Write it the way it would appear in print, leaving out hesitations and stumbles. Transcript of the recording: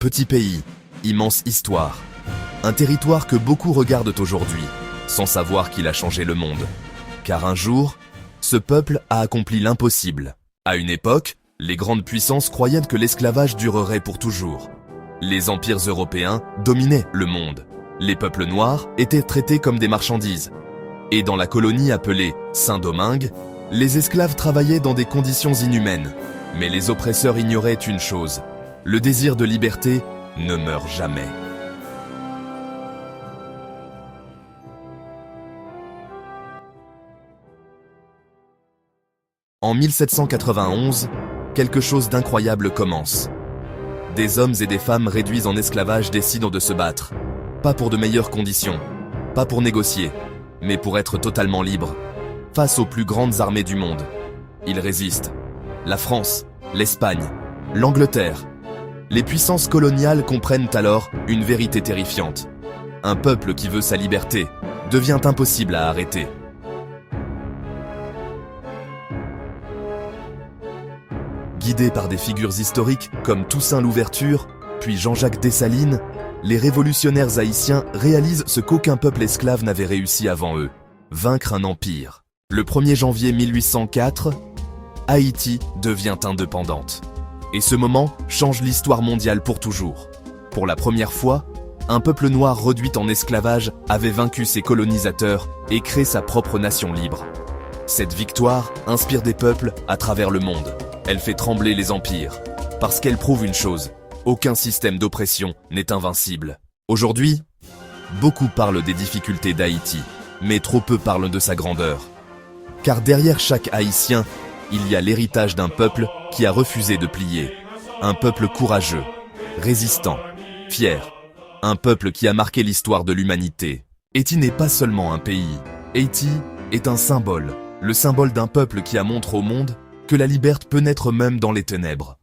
Petit pays, immense histoire. Un territoire que beaucoup regardent aujourd'hui, sans savoir qu'il a changé le monde. Car un jour, ce peuple a accompli l'impossible. À une époque, les grandes puissances croyaient que l'esclavage durerait pour toujours. Les empires européens dominaient le monde. Les peuples noirs étaient traités comme des marchandises. Et dans la colonie appelée Saint-Domingue, les esclaves travaillaient dans des conditions inhumaines. Mais les oppresseurs ignoraient une chose, le désir de liberté ne meurt jamais. En 1791, quelque chose d'incroyable commence. Des hommes et des femmes réduits en esclavage décident de se battre. Pas pour de meilleures conditions, pas pour négocier, mais pour être totalement libres. Face aux plus grandes armées du monde, ils résistent. La France, l'Espagne, l'Angleterre. Les puissances coloniales comprennent alors une vérité terrifiante. Un peuple qui veut sa liberté devient impossible à arrêter. Guidés par des figures historiques comme Toussaint Louverture, puis Jean-Jacques Dessalines, les révolutionnaires haïtiens réalisent ce qu'aucun peuple esclave n'avait réussi avant eux, vaincre un empire. Le 1er janvier 1804, Haïti devient indépendante. Et ce moment change l'histoire mondiale pour toujours. Pour la première fois, un peuple noir réduit en esclavage avait vaincu ses colonisateurs et créé sa propre nation libre. Cette victoire inspire des peuples à travers le monde. Elle fait trembler les empires, parce qu'elle prouve une chose, aucun système d'oppression n'est invincible. Aujourd'hui, beaucoup parlent des difficultés d'Haïti, mais trop peu parlent de sa grandeur. Car derrière chaque Haïtien, il y a l'héritage d'un peuple qui a refusé de plier. Un peuple courageux, résistant, fier. Un peuple qui a marqué l'histoire de l'humanité. Haïti n'est pas seulement un pays. Haïti est un symbole, le symbole d'un peuple qui a montré au monde que la liberté peut naître même dans les ténèbres.